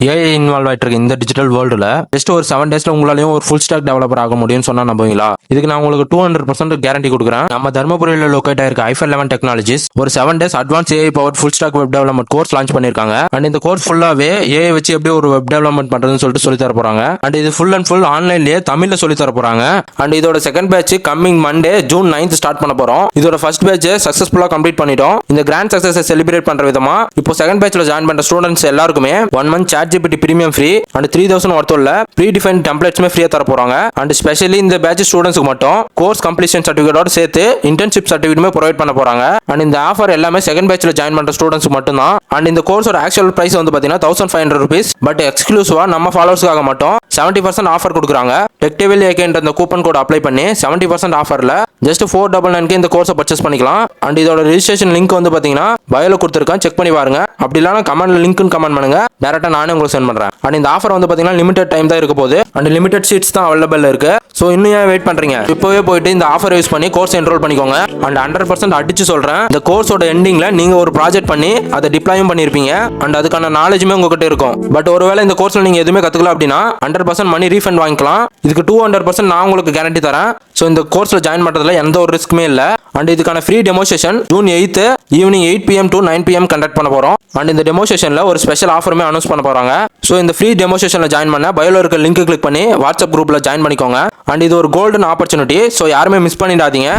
AI involve ஆயிட்டு இருக்கு இந்த டிஜிட்டல் வேர்ல்டுல ஜஸ்ட் ஒரு 7 டேஸ்ல உங்களாலையும் ஒரு ஃபுல் ஸ்டாக் டெவலப்பர் ஆக முடியும்னு சொன்னா நம்புவீங்களா? இதுக்கு நான் உங்களுக்கு 200% கேரண்டி கொடுக்குறேன். நம்ம தர்மபுரியில லொகேட் ஆயிருக்க ஐஃபர் 11 டெக்னாலஜிஸ் ஒரு 7 days advance AI power full stack web development course launch பண்ணிருக்காங்க. அண்ட் இந்த கோர்ஸ் ஃபுல்லாவே ஏஐ வச்சு எப்படி ஒரு வெப் டெவலப்மெண்ட் பண்றதுன்னு சொல்லிட்டு சொல்லி தர போறாங்க. அண்ட் இது ஃபுல் அண்ட் ஃபுல் ஆன்லைன்லயே தமிழ்ல சொல்லி தர போறாங்க. அண்ட் இதோட second batch coming Monday June 9th start பண்ண போறோம். இதோட ஃபர்ஸ்ட் பேட்ச் சக்சஸ்ஃபுல்லா கம்ப்ளீட் பண்ணிட்டோம். இந்த கிராண்ட் சக்சஸை செலிப்ரேட் பண்ற விதமா இப்போ செகண்ட் பேட்ச்ல ஜாயின் பண்ற ஸ்டூடெண்ட்ஸ் எல்லாருக்குமே 1 month ChatGPT premium free and 3000 worth உள்ள ப்ரீ டிஃபைன்ட் டெம்ப்ளேட்ஸ்மே ஃப்ரீயா தர போறாங்க. அண்ட் ஸ்பெஷலி இந்த பேட்ச் ஸ்டூடெண்ட்ஸ்க்கு மட்டும் கோர்ஸ் கம்ப்ளீஷன் சர்டிஃபிகேட்டோட சேர்த்து இன்டர்ன்ஷிப் சர்டிஃபிகேட்டுமே ப்ரொவைட் பண்ண போறாங்க. அண்ட் இந்த ஆஃபர் எல்லாமே செகண்ட் பேட்ச்ல ஜாயின் பண்ற ஸ்டூடெண்ட்ஸ்க்கு மட்டும் தான். அண்ட் இந்த கோர்ஸோட ஆக்சுவல் பிரைஸ் வந்து பாத்தீங்கன்னா 1500 rupees. பட் எக்ஸ்க்ளூசிவா நம்ம ஃபாலோவர்ஸ்க்காக மட்டும் 70% ஆஃபர் கொடுக்குறாங்க. டெக்டிவல் ஏகேன்ற அந்த கூப்பன் கோட் அப்ளை பண்ணி 70% ஆஃபர்ல ஜஸ்ட் 499 இந்த கோர்ஸை பர்ச்சேஸ் பண்ணிக்கலாம். அண்ட் இதோட ரெஜிஸ்ட்ரேஷன் லிங்க் வந்து பாத்தீங்கன்னா பயோல கொடுத்துருக்கேன், செக் பண்ணி பாருங்க. அப்படி இல்லனா கமெண்ட்ல லிங்க்னு கமெண்ட் பண்ணுங்க, டைரக்டா நானே உங்களுக்கு சென்ட் பண்றேன். அண்ட் இந்த ஆஃபர் வந்து பாத்தீங்கன்னா லிமிடெட் டைம் தான் இருக்க போகுது. அண்ட் லிமிடெட் சீட்ஸ் தான் அவைலபிள் இருக்கு. சோ இன்னும் ஏன் வெயிட் பண்றீங்க? இப்பவே போயிட்டு இந்த ஆஃபர் யூஸ் பண்ணி கோர்ஸ் என்ரோல் பண்ணிக்கோங்க. அண்ட் 100% அடிச்சு சொல்றேன், இந்த கோர்ஸோட எண்டிங்ல நீங்க ஒரு ப்ராஜெக்ட் பண்ணி அதை டிப்ளாயும் பண்ணிருப்பீங்க. அண்ட் அதுக்கான நாலேஜுமே உங்ககிட்ட இருக்கும். பட் ஒருவேளை இந்த கோர்ஸ்ல நீங்க எதுவுமே கத்துக்கல அப்படின்னா 100% மணி ரீஃபண்ட் வாங்கிக்கலாம். இதுக்கு 200% நான் உங்களுக்கு கேரண்டி தரேன். ஸோ இந்த கோர்ஸ்ல ஜாயின் பண்றதுல எந்த ஒரு ரிஸ்க்குமே இல்லை. அண்ட் இதுக்கான free demo session June 8th evening 8 PM to 9 PM conduct பண்ண போறோம். அண்ட் இந்த டெமோ செஷன்ல ஒரு ஸ்பெஷல் ஆஃபருமே அனௌன்ஸ் பண்ண போறாங்க. ஸோ இந்த ஃப்ரீ டெமோ செஷன்ல ஜாயின் பண்ண பயோல இருக்க லிங்க் கிளிக் பண்ணி வாட்ஸ்அப் குரூப்ல ஜாயின் பண்ணிக்கோங்க. அண்ட் இது ஒரு கோல்டன் ஆப்பர்ச்சுனிட்டி. ஸோ யாருமே மிஸ் பண்ணிடாதீங்க.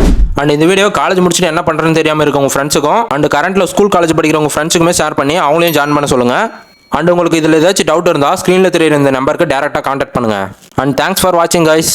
அண்ட் இந்த வீடியோ காலேஜ் முடிச்சுட்டு என்ன பண்றதுன்னு தெரியாம இருக்க உங்க ஃப்ரெண்ட்ஸுக்கும் அண்ட் கரண்ட்ல ஸ்கூல் காலேஜ் படிக்கிற உங்க ஃப்ரெண்ட்ஸுக்குமே ஷேர் பண்ணி அவங்களையும் ஜாயின் பண்ண சொல்லுங்க. அண்ட் உங்களுக்கு இதில் ஏதாச்சும் டவுட் இருந்தால் ஸ்க்ரீனில் தெரியுற இந்த நம்பருக்கு டேரெக்டாக கான்டாக்ட் பண்ணுங்க. அண்ட் தேங்க்ஸ் ஃபார் வாட்சிங் கைஸ்.